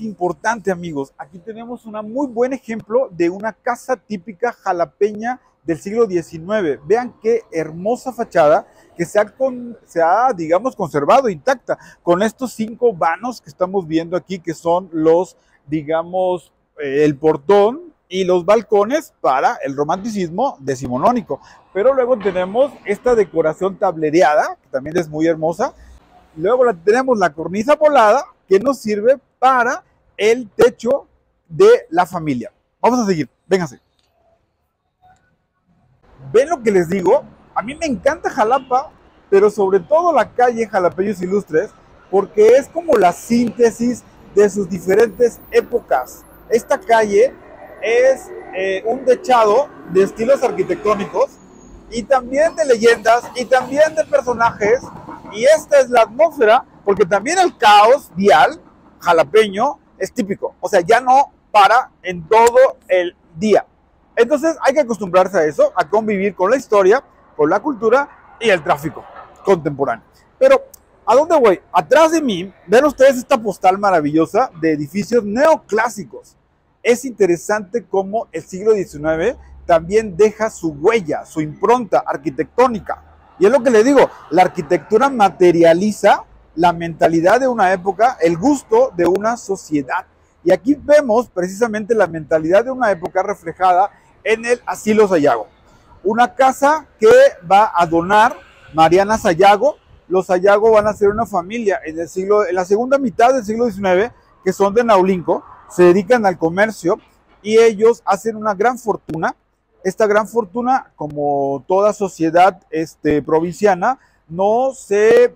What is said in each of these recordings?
importante, amigos. Aquí tenemos un muy buen ejemplo de una casa típica jalapeña del siglo XIX. Vean qué hermosa fachada que digamos, conservado intacta con estos 5 vanos que estamos viendo aquí, que son los, digamos, el portón y los balcones para el romanticismo decimonónico. Pero luego tenemos esta decoración tablereada, que también es muy hermosa. Luego tenemos la cornisa volada, que nos sirve para el techo de la familia. Vamos a seguir, vénganse. ¿Ven lo que les digo? A mí me encanta Jalapa, pero sobre todo la calle Jalapeños Ilustres, porque es como la síntesis de sus diferentes épocas. Esta calle es un dechado de estilos arquitectónicos y también de leyendas y también de personajes, y esta es la atmósfera, porque también el caos vial jalapeño es típico, o sea, ya no para en todo el día. Entonces hay que acostumbrarse a eso, a convivir con la historia, con la cultura y el tráfico contemporáneo. Pero, ¿a dónde voy? Atrás de mí, ven ustedes esta postal maravillosa de edificios neoclásicos. Es interesante cómo el siglo XIX también deja su huella, su impronta arquitectónica. Y es lo que le digo, la arquitectura materializa la mentalidad de una época, el gusto de una sociedad. Y aquí vemos precisamente la mentalidad de una época reflejada en el Asilo Sayago. Una casa que va a donar Mariana Sayago. Los Sayago van a ser una familia en la segunda mitad del siglo XIX, que son de Naulinco, se dedican al comercio y ellos hacen una gran fortuna. Esta gran fortuna, como toda sociedad provinciana, no se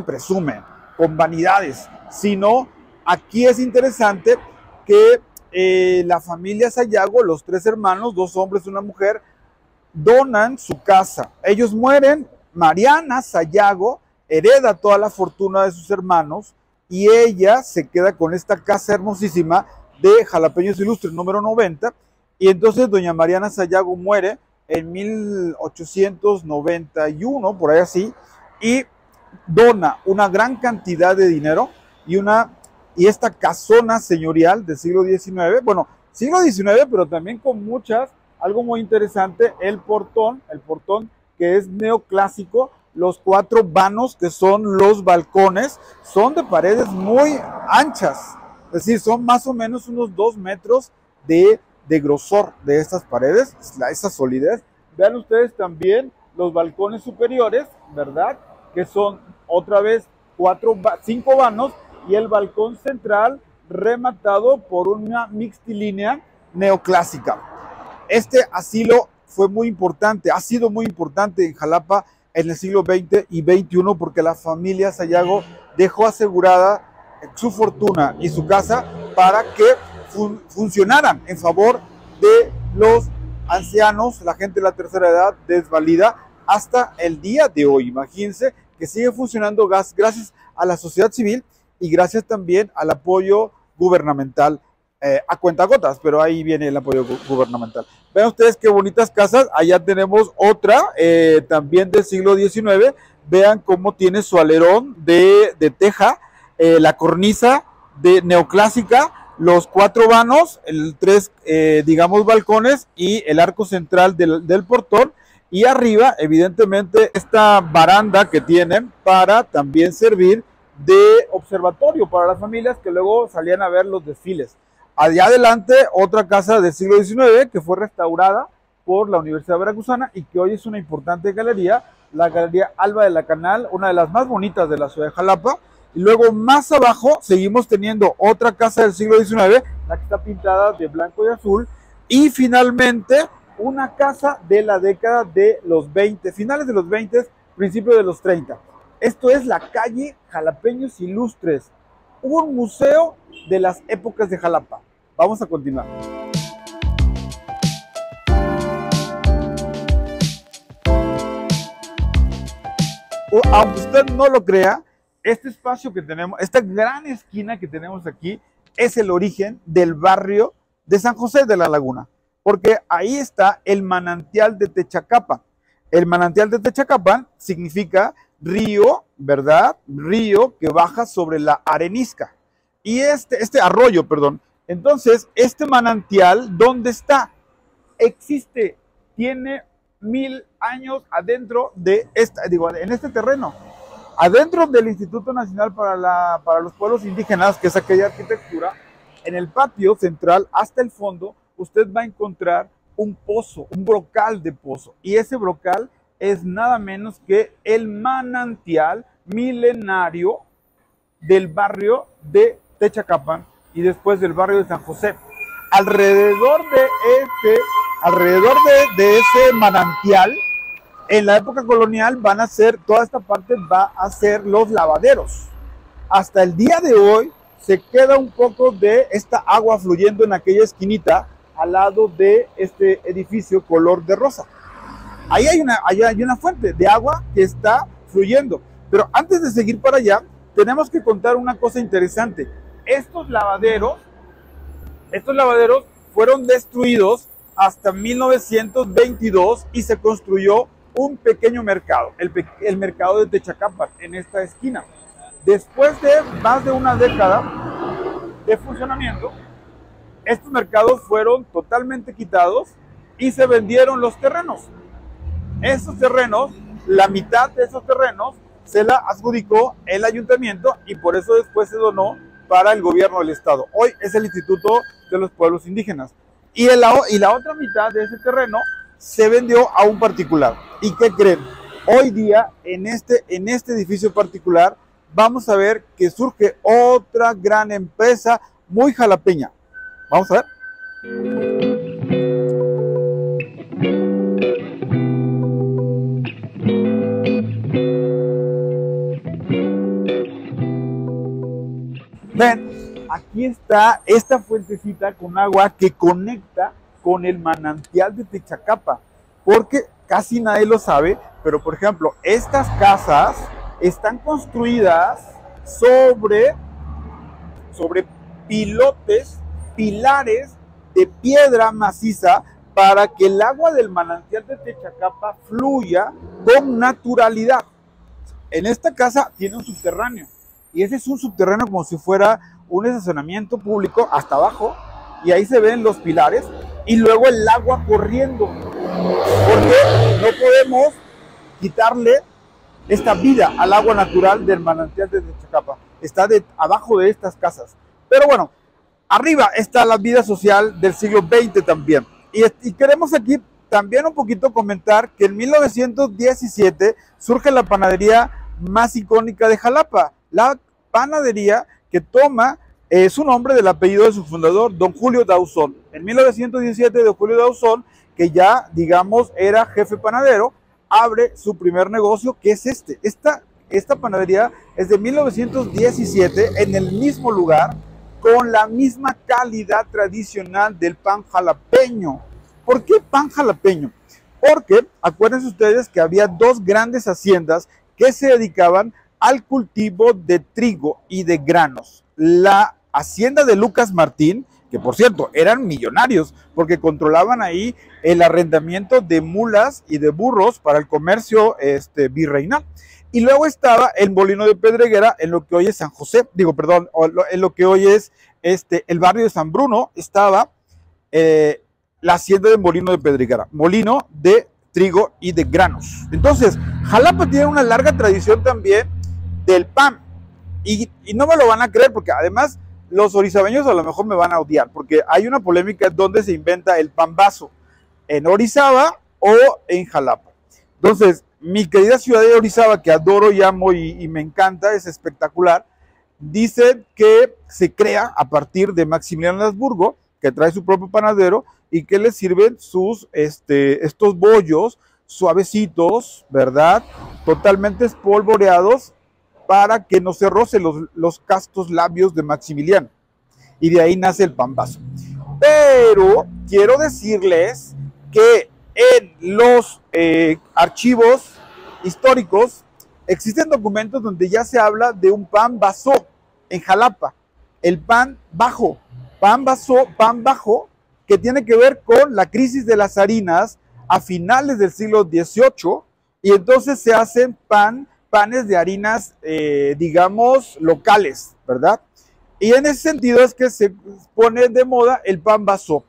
presume con vanidades, sino aquí es interesante que la familia Sayago, los 3 hermanos, 2 hombres y una mujer, donan su casa. Ellos mueren, Mariana Sayago hereda toda la fortuna de sus hermanos y ella se queda con esta casa hermosísima de Jalapeños Ilustres número 90. Y entonces doña Mariana Sayago muere en 1891, por ahí así, y dona una gran cantidad de dinero y esta casona señorial del siglo XIX, bueno, siglo XIX, pero también con algo muy interesante, el portón que es neoclásico, los 4 vanos que son los balcones, son de paredes muy anchas, es decir, son más o menos unos 2 metros de grosor de estas paredes, esa solidez. Vean ustedes también los balcones superiores, ¿verdad? Que son otra vez 5 vanos y el balcón central rematado por una mixtilínea neoclásica. Este asilo fue muy importante, ha sido muy importante en Jalapa en el siglo XX y XXI porque la familia Sayago dejó asegurada su fortuna y su casa para que funcionaran en favor de los ancianos, la gente de la tercera edad desvalida, hasta el día de hoy. Imagínense que sigue funcionando gracias a la sociedad civil y gracias también al apoyo gubernamental, a cuentagotas, pero ahí viene el apoyo gubernamental. Vean ustedes qué bonitas casas. Allá tenemos otra, también del siglo XIX. Vean cómo tiene su alerón de teja, la cornisa neoclásica, los 4 vanos, 3, digamos, balcones y el arco central del portón. Y arriba, evidentemente, esta baranda que tienen para también servir de observatorio para las familias que luego salían a ver los desfiles. Allá adelante, otra casa del siglo XIX que fue restaurada por la Universidad Veracruzana y que hoy es una importante galería, la Galería Alba de la Canal, una de las más bonitas de la ciudad de Jalapa. Y luego más abajo seguimos teniendo otra casa del siglo XIX, la que está pintada de blanco y azul. Y finalmente una casa de la década de los 20, finales de los 20, principios de los 30. Esto es la calle Jalapeños Ilustres, un museo de las épocas de Jalapa. Vamos a continuar. Aunque usted no lo crea, este espacio que tenemos, esta gran esquina que tenemos aquí, es el origen del barrio de San José de la Laguna, porque ahí está el manantial de Techacapan. El manantial de Techacapan significa río, ¿verdad? Río que baja sobre la arenisca. Y este arroyo, perdón. Entonces, este manantial, ¿dónde está? Existe, tiene 1000 años adentro de en este terreno. Adentro del Instituto Nacional para los Pueblos Indígenas, que es aquella arquitectura, en el patio central hasta el fondo, usted va a encontrar un pozo, un brocal de pozo. Y ese brocal es nada menos que el manantial milenario del barrio de Techacapan y después del barrio de San José. Alrededor de ese manantial, en la época colonial toda esta parte va a ser los lavaderos. Hasta el día de hoy se queda un poco de esta agua fluyendo en aquella esquinita al lado de este edificio color de rosa. Ahí hay una fuente de agua que está fluyendo. Pero antes de seguir para allá, tenemos que contar una cosa interesante. Estos lavaderos fueron destruidos hasta 1922 y se construyó un pequeño mercado, el mercado de Techacapan, en esta esquina. Después de más de una década de funcionamiento, estos mercados fueron totalmente quitados y se vendieron los terrenos. Estos terrenos, la mitad de esos terrenos se la adjudicó el ayuntamiento y por eso después se donó para el gobierno del estado. Hoy es el Instituto de los Pueblos Indígenas. Y la otra mitad de ese terreno se vendió a un particular. ¿Y qué creen? Hoy día, en este edificio particular, vamos a ver que surge otra gran empresa muy jalapeña. Vamos a ver. Ven, aquí está esta fuentecita con agua que conecta con el manantial de Techacapa, porque casi nadie lo sabe, pero por ejemplo, estas casas están construidas sobre pilares de piedra maciza para que el agua del manantial de Techacapa fluya con naturalidad. En esta casa tiene un subterráneo, y ese es un subterráneo como si fuera un estacionamiento público hasta abajo, y ahí se ven los pilares, y luego el agua corriendo, porque no podemos quitarle esta vida al agua natural del manantial de Techacapa. Está abajo de estas casas. Pero bueno, arriba está la vida social del siglo XX también. Y queremos aquí también un poquito comentar que en 1917 surge la panadería más icónica de Jalapa, la panadería que toma su nombre del apellido de su fundador, don Julio Dauzón. En 1917, don Julio Dauzón, que ya, digamos, era jefe panadero, abre su primer negocio, que es esta panadería es de 1917, en el mismo lugar, con la misma calidad tradicional del pan jalapeño. ¿Por qué pan jalapeño? Porque acuérdense ustedes que había dos grandes haciendas que se dedicaban al cultivo de trigo y de granos. La hacienda de Lucas Martín, que por cierto eran millonarios porque controlaban ahí el arrendamiento de mulas y de burros para el comercio virreinal. Y luego estaba el molino de Pedreguera, en lo que hoy es San José, en lo que hoy es el barrio de San Bruno, estaba la hacienda de molino de Pedreguera, molino de trigo y de granos. Entonces, Jalapa tiene una larga tradición también del pan. Y no me lo van a creer, porque además los orizabeños a lo mejor me van a odiar, porque hay una polémica donde se inventa el pan vaso, en Orizaba o en Jalapa. Entonces, mi querida ciudad de Orizaba, que adoro y amo y me encanta, es espectacular, dice que se crea a partir de Maximiliano Habsburgo, que trae su propio panadero y que le sirven estos bollos suavecitos, ¿verdad? Totalmente espolvoreados para que no se rocen los castos labios de Maximiliano. Y de ahí nace el pan vaso. Pero quiero decirles que en los archivos históricos existen documentos donde ya se habla de un pan vaso en Jalapa. El pan bajo, pan bajo, que tiene que ver con la crisis de las harinas a finales del siglo XVIII, y entonces se hacen panes de harinas, digamos, locales, ¿verdad? Y en ese sentido es que se pone de moda el pan vaso.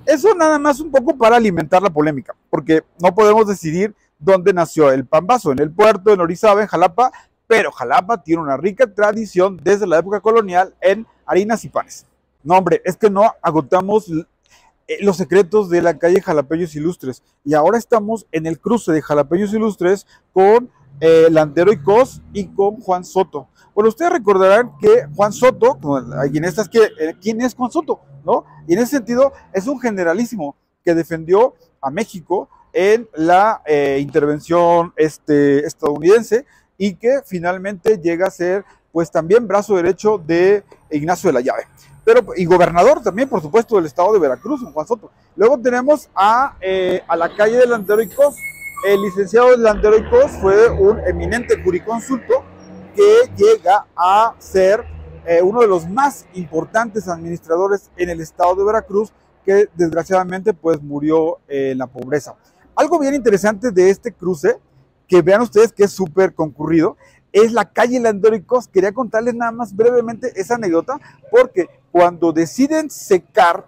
Eso nada más un poco para alimentar la polémica, porque no podemos decidir dónde nació el pan vaso, en el puerto, en Orizaba, en Jalapa, pero Jalapa tiene una rica tradición desde la época colonial en harinas y panes. No, hombre, es que no agotamos los secretos de la calle Jalapeños Ilustres. Y ahora estamos en el cruce de Jalapeños Ilustres con Landero y Cos y con Juan Soto. Bueno, ustedes recordarán que Juan Soto, ¿quién es Juan Soto? ¿No? Y en ese sentido es un generalísimo que defendió a México en la intervención estadounidense y que finalmente llega a ser pues también brazo derecho de Ignacio de la Llave. Y gobernador también, por supuesto, del estado de Veracruz, Juan Soto. Luego tenemos a la calle de Landero y Cos. El licenciado Landero y Cos fue un eminente jurisconsulto que llega a ser uno de los más importantes administradores en el estado de Veracruz, que desgraciadamente pues murió en la pobreza. Algo bien interesante de este cruce, que vean ustedes que es súper concurrido, es la calle Landero y Cos. Quería contarles nada más brevemente esa anécdota, porque cuando deciden secar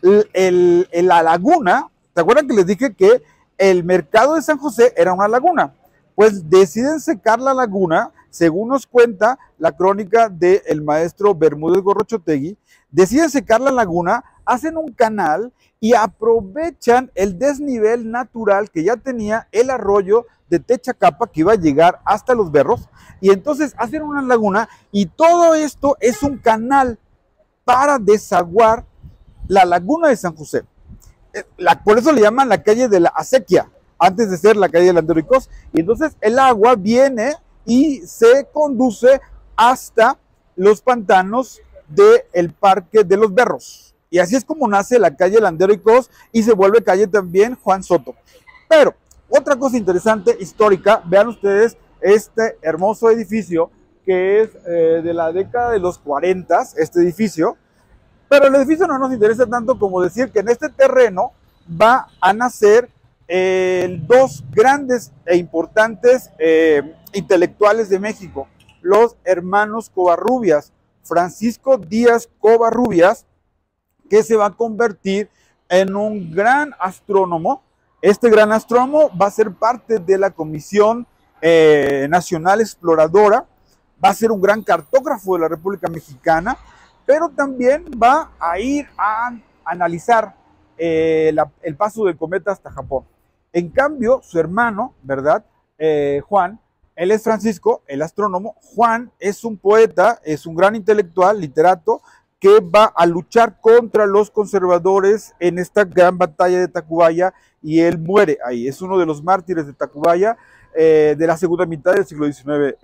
la laguna, ¿te acuerdan que les dije que el mercado de San José era una laguna? Pues deciden secar la laguna, según nos cuenta la crónica del maestro Bermúdez Gorrochotegui, deciden secar la laguna, hacen un canal y aprovechan el desnivel natural que ya tenía el arroyo de Techacapa, que iba a llegar hasta Los Berros, y entonces hacen una laguna y todo esto es un canal para desaguar la laguna de San José. Por eso le llaman la calle de la acequia, antes de ser la calle de Landero y Cos. Y entonces el agua viene y se conduce hasta los pantanos del Parque de los Berros. Y así es como nace la calle Landero y Cos y se vuelve calle también Juan Soto. Pero otra cosa interesante, histórica, vean ustedes este hermoso edificio que es de la década de los 40, este edificio. Pero el edificio no nos interesa tanto como decir que en este terreno va a nacer dos grandes e importantes intelectuales de México, los hermanos Covarrubias, Francisco Díaz Covarrubias, que se va a convertir en un gran astrónomo. Este gran astrónomo va a ser parte de la Comisión Nacional Exploradora, va a ser un gran cartógrafo de la República Mexicana, pero también va a ir a analizar el paso del cometa hasta Japón. En cambio, su hermano, ¿verdad? Juan, él es Francisco, el astrónomo. Juan es un poeta, es un gran intelectual, literato, que va a luchar contra los conservadores en esta gran batalla de Tacubaya, y él muere ahí. Es uno de los mártires de Tacubaya de la segunda mitad del siglo XIX,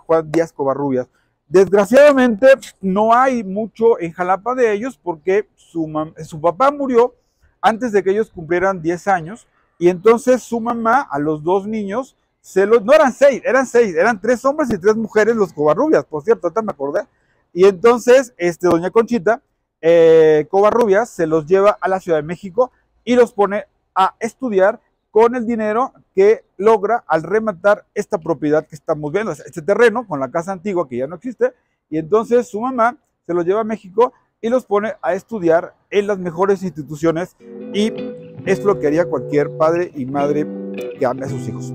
Juan Díaz Covarrubias. Desgraciadamente no hay mucho en Jalapa de ellos porque su papá murió antes de que ellos cumplieran 10 años, y entonces su mamá a los dos niños, no eran seis, eran 3 hombres y 3 mujeres los Covarrubias, por cierto, ahorita me acordé. Y entonces doña Conchita Covarrubias se los lleva a la Ciudad de México y los pone a estudiar con el dinero que logra al rematar esta propiedad que estamos viendo, este terreno con la casa antigua que ya no existe. Y entonces su mamá se los lleva a México y los pone a estudiar en las mejores instituciones, y es lo que haría cualquier padre y madre que ame a sus hijos.